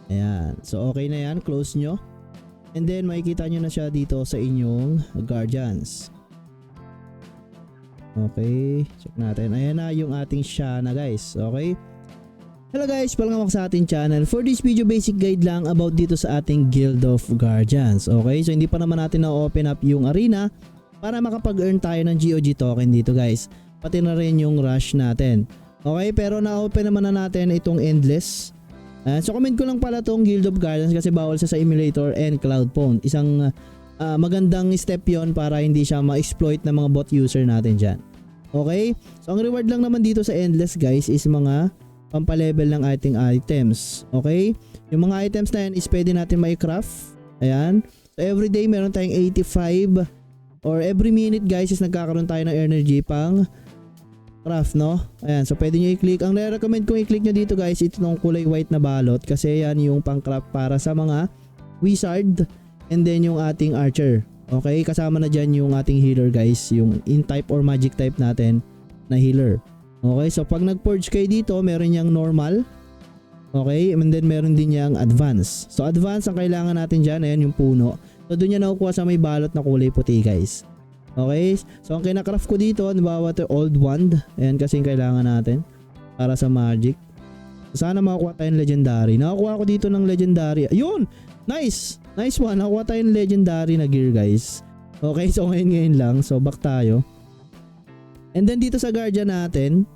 Ayan. So okay na yan. Close nyo. And then makikita nyo na siya dito sa inyong guardians. Okay. Check natin. Ayan na yung ating Shanna guys. Okay. Hello guys, welcome sa ating channel. For this video, basic guide lang about dito sa ating Guild of Guardians. Okay, so hindi pa naman natin na-open up yung arena para makapag-earn tayo ng GOG token dito guys. Pati na rin yung rush natin. Okay, pero na-open naman na natin itong endless. So comment ko lang pala tong Guild of Guardians kasi bawal siya sa emulator and cloud phone. Isang magandang step yon para hindi siya ma-exploit ng mga bot user natin dyan. Okay, so ang reward lang naman dito sa endless guys is mga pampalevel ng ating items. Okay? Yung mga items na yan is pwede natin mai-craft. Ayan. So everyday meron tayong 85 or every minute guys is nagkakaroon tayo ng energy pang craft, no? Ayan. So pwede nyo i-click. Ang recommend kong i-click nyo dito guys, ito ng kulay white na balot kasi yan yung pang craft para sa mga wizard and then yung ating archer. Okay? Kasama na dyan yung ating healer guys. Yung in type or magic type natin na healer. Okay, so pag nag-purge kayo dito, meron yang normal. Okay, and then meron din yang advance. So advance ang kailangan natin dyan, ayan yung puno. So doon yan nakukuha sa may balot na kulay puti guys. Okay, so ang kinakraft ko dito, nabawa ito old wand. Ayan kasi yung kailangan natin para sa magic. So, sana makakuha tayong legendary. Nakakuha ko dito ng legendary. Ayun, nice, nice one. Nakakuha tayong legendary na gear guys. Okay, so ngayon lang. So back tayo. And then dito sa guardian natin,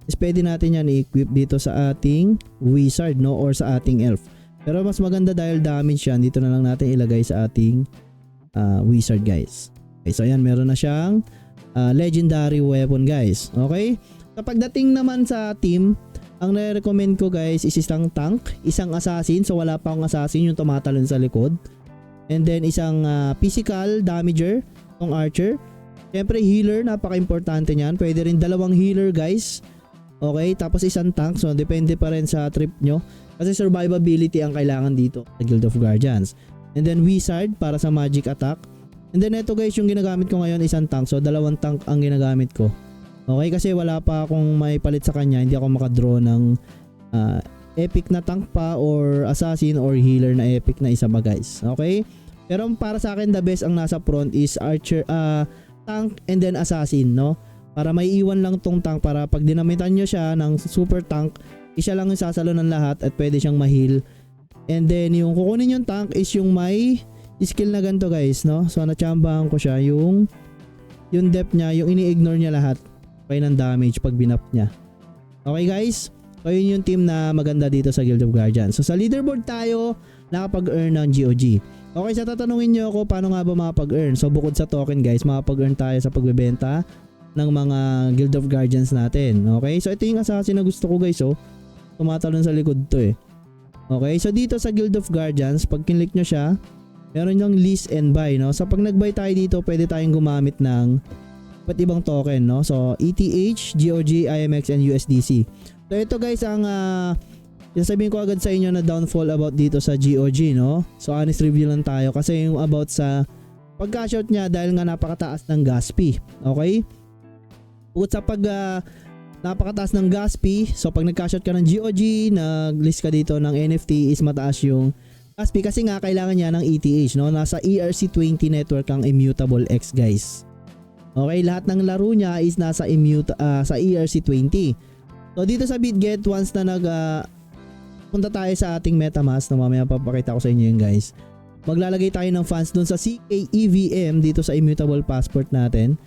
is pwede natin yan i-equip dito sa ating wizard, no, or sa ating elf. Pero mas maganda dahil damage yan, dito na lang natin ilagay sa ating wizard guys. Okay, so ayan, meron na siyang legendary weapon guys. Okay, so pagdating naman sa team, ang nare-recommend ko guys is isang tank, isang assassin, so wala pa akong assassin yung tumatalon sa likod. And then isang physical damager, tong archer. Siyempre healer, napaka-importante niyan. Pwede rin dalawang healer guys. Okay, tapos isang tank. So depende pa rin sa trip nyo. Kasi survivability ang kailangan dito sa Guild of Guardians. And then wizard para sa magic attack. And then ito guys, yung ginagamit ko ngayon isang tank. So dalawang tank ang ginagamit ko. Okay, kasi wala pa akong may palit sa kanya. Hindi ako makadraw ng epic na tank pa or assassin or healer na epic na isa ba guys. Okay, pero para sa akin the best ang nasa front is archer, tank and then assassin, no? Para may iwan lang tong tank para pag dinamitan nyo siya ng super tank, isa lang yung sasalo ng lahat at pwede siyang ma-heal. And then yung kukunin yung tank is yung may skill na ganito guys, no? So natsambahan ko siya yung depth niya, yung ini-ignore niya lahat kaya ng damage pag binap niya. Okay guys? So yun yung team na maganda dito sa Guild of Guardians. So sa leaderboard tayo nakapag-earn ng GOG. Okay, sa tatanungin nyo ako paano nga ba makapag-earn. So bukod sa token guys, makapag-earn tayo sa pagbebenta ng mga Guild of Guardians natin. Okay, so ito yung assassin na gusto ko guys. Oh, tumatalon sa likod to eh. Okay, so dito sa Guild of Guardians, pag kinlik nyo siya, meron yung list and buy, no? So pag nag-buy tayo dito, pwede tayong gumamit ng iba't ibang token, no? So ETH, GOG, IMX, and USDC. So ito guys ang sasabihin ko agad sa inyo na downfall about dito sa GOG, no? So honest review lang tayo kasi yung about sa pag-cash out niya dahil nga napakataas ng gas fee. Okay? Bukod sa napakataas ng gas fee, so pag nag-cash out ka ng GOG, nag-list ka dito ng NFT is mataas yung gas fee kasi nga kailangan niya ng ETH, no? Nasa ERC20 network ang Immutable X guys. Okay, lahat ng laro niya is nasa sa ERC20. So dito sa BitGet, once na punta tayo sa ating MetaMask, na mamaya papakita ko sa inyo yun guys. Maglalagay tayo ng funds dun sa CKEVM dito sa Immutable Passport natin.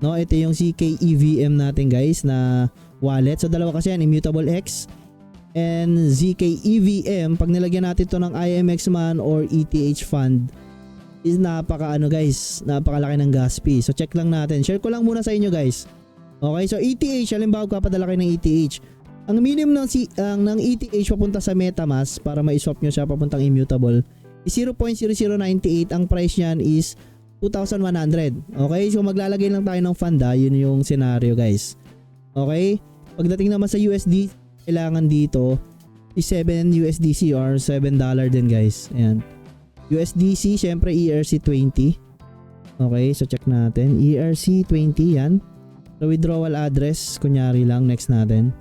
No, ito yung CKEVM natin guys na wallet. So dalawa kasi yan, Immutable X and ZKEVM. Pag nilagyan natin ito ng IMX man or ETH fund is napaka guys, napakalaki ng gas fee. So check lang natin. Share ko lang muna sa inyo guys. Okay, so ETH, halimbawa papadala kayo ng ETH. Ang minimum ng ETH papunta sa MetaMask para ma-swap nyo siya papuntang Immutable is 0.0098. Ang price niyan is 2,100. Okay, so maglalagay lang tayo ng fund yun yung scenario guys. Okay, pagdating naman sa USD, kailangan dito is 7 USDC or $7 din guys. Ayan, USDC, syempre ERC20. Okay, so check natin ERC20 yan. So withdrawal address, kunyari lang, next natin.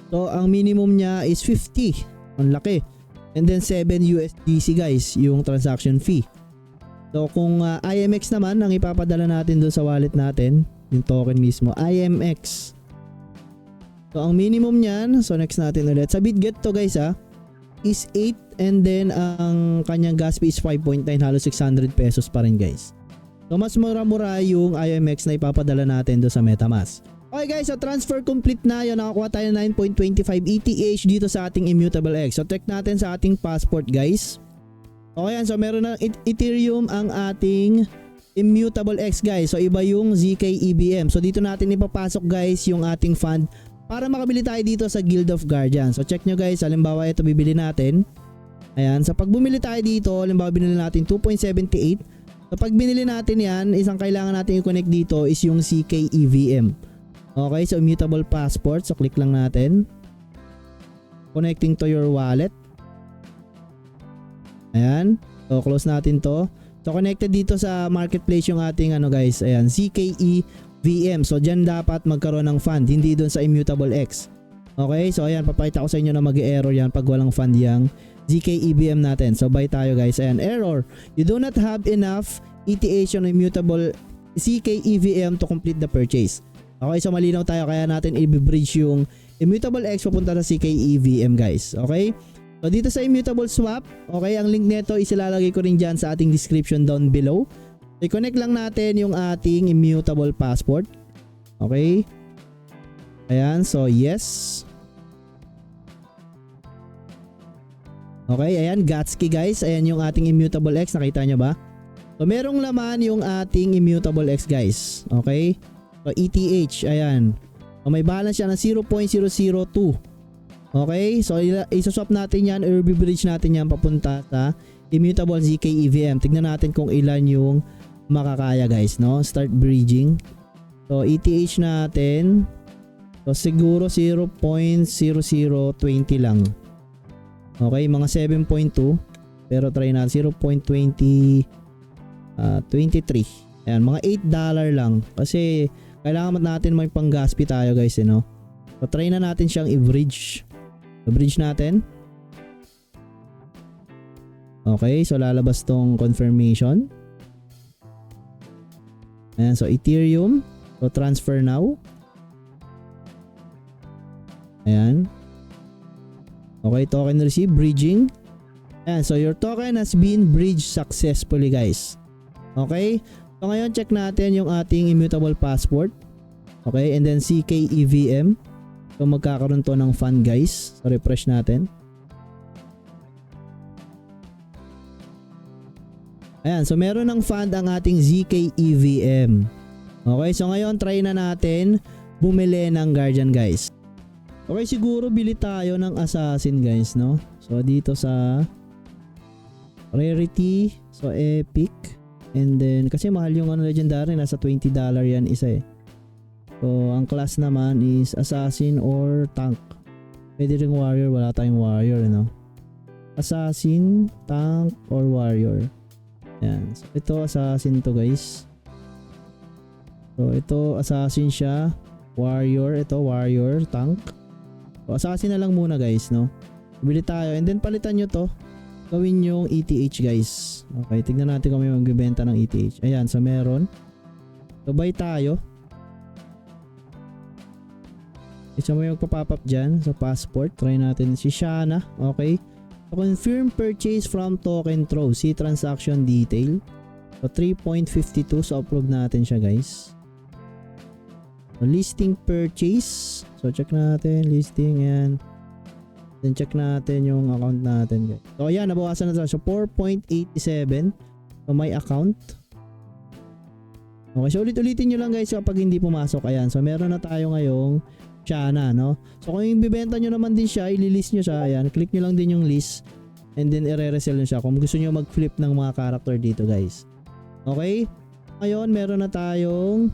So ang minimum niya is 50. Ang laki. And then 7 USDC guys yung transaction fee. So kung IMX naman ang ipapadala natin doon sa wallet natin, yung token mismo, IMX. So ang minimum niyan, so next natin ulit. Sa BitGet to guys is 8 and then ang kanyang gas fee is 5.9, halos 600 pesos pa rin guys. So mas mura-mura yung IMX na ipapadala natin doon sa MetaMask. Okay guys, so transfer complete na yun. Nakakuha tayo ng 9.25 ETH dito sa ating Immutable X. So check natin sa ating passport guys. Okay yan, so meron na Ethereum ang ating Immutable X guys. So iba yung ZK EVM. So dito natin ipapasok guys yung ating fund para makabili tayo dito sa Guild of Guardians. So check nyo guys, halimbawa ito bibili natin. Ayan, so pag bumili tayo dito, halimbawa binili natin 2.78. So pag binili natin yan, isang kailangan natin i-connect dito is yung ZK EVM. Okay, so Immutable Passport. So click lang natin. Connecting to your wallet. Ayan. So close natin to. So connected dito sa marketplace yung ating guys. Ayan, ZKE VM. So dyan dapat magkaroon ng fund, hindi doon sa Immutable X. Okay, so ayan, papakita ko sa inyo na mag-error yan pag walang fund yung ZKE VM natin. So buy tayo guys. Ayan, error. You do not have enough ETH on Immutable ZKE VM to complete the purchase. Okay, so malinaw tayo, kaya natin i-bridge yung Immutable X papunta sa ZKE VM guys. Okay, so dito sa Immutable Swap, okay, ang link nito isilalagay ko rin dyan sa ating description down below. So i-connect lang natin yung ating Immutable Passport. Okay, ayan, so yes. Okay, ayan, Gatski guys, ayan yung ating Immutable X, nakita nyo ba? So merong laman yung ating Immutable X guys. Okay, so ETH, ayan. So may balance siya ng 0.002. Okay, so isoswap natin yan, i-bridge natin yan papunta sa Immutable ZK EVM. Tignan natin kung ilan yung makakaya guys, no? Start bridging. So ETH natin, so siguro 0.0020 lang. Okay, mga 7.2. Pero try natin 0.23. Ayan, mga $8 lang. Kasi kailangan natin may pang gas fee tayo guys, no? So try na natin siyang i-bridge. So bridge natin. Okay, so lalabas tong confirmation. Ayan, so Ethereum. So transfer now. Ayan. Okay, token receive, bridging. Ayan, so your token has been bridged successfully guys. Okay, so ngayon check natin yung ating Immutable Passport. Okay, and then ZK EVM. So magkakaroon to ng fund guys. So refresh natin. Ayan, so meron ng fund ang ating ZK EVM. Okay, so ngayon try na natin bumili ng Guardian guys. Okay, siguro bili tayo ng Assassin guys, no? So dito sa Rarity, so Epic. And then kasi mahal yung legendary, nasa $20 yan isa eh. So ang class naman is Assassin or Tank. Pwede ring Warrior, wala tayong Warrior, no? Assassin, Tank or Warrior. Yan. So ito Assassin to guys. So ito Assassin siya, Warrior, ito Warrior, Tank. So Assassin na lang muna guys, no? Bili tayo and then palitan nyo to. Gawin yung ETH guys. Okay, tignan natin kung may magbibenta ng ETH. Ayan, so meron. So buy tayo. So may magpa-pop up dyan. So passport, try natin si Shana. Okay. So confirm purchase from token throw. See transaction detail. So 3.52. So upload natin siya guys. So listing purchase. So check natin listing yan. Then check natin yung account natin guys. So ayan, nabawasan na tayo. So 4.87. So my account. Okay, so ulit-ulitin nyo lang guys kapag hindi pumasok. Ayan, so meron na tayo ngayong Shana, no? So kung yung bibenta nyo naman din siya, ililist nyo siya. Ayan, click nyo lang din yung list. And then i-resell nyo siya kung gusto nyo mag-flip ng mga character dito guys. Okay? Ngayon, meron na tayong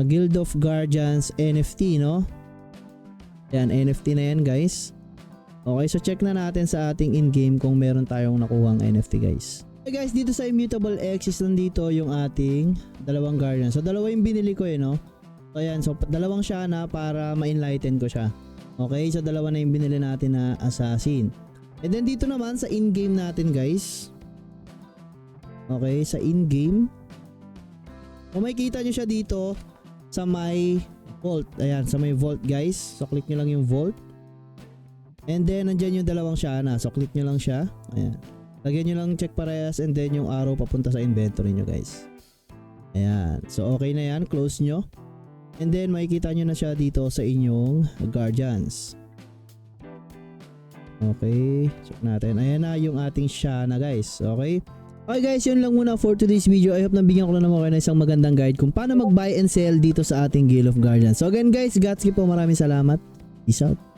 Guild of Guardians NFT, no? Ayan, NFT na yan guys. Okay, so check na natin sa ating in-game kung meron tayong nakuhang NFT guys. Okay guys, dito sa Immutable X is nandito yung ating dalawang Guardian. So dalawa yung binili ko no. So ayan, so dalawang Shana para ma-enlighten ko siya. Okay, so dalawa na yung binili natin na assassin. And then dito naman sa in-game natin guys. Okay, sa in-game. Kung makikita nyo siya dito sa may vault. Ayan, sa may vault guys. So click nyo lang yung vault. And then nandyan yung dalawang Shana. So click nyo lang siya. Ayan. Lagyan nyo lang check parehas and then yung arrow papunta sa inventory nyo guys. Ayan. So okay na yan. Close nyo. And then makikita nyo na siya dito sa inyong guardians. Okay. Check natin. Ayan na yung ating Shana guys. Okay. Okay guys, yun lang muna for today's video. I hope nabigyan ko na naman kayo ng isang magandang guide kung paano mag buy and sell dito sa ating Guild of Guardians. So again guys, Godspeed po. Maraming salamat. Peace out.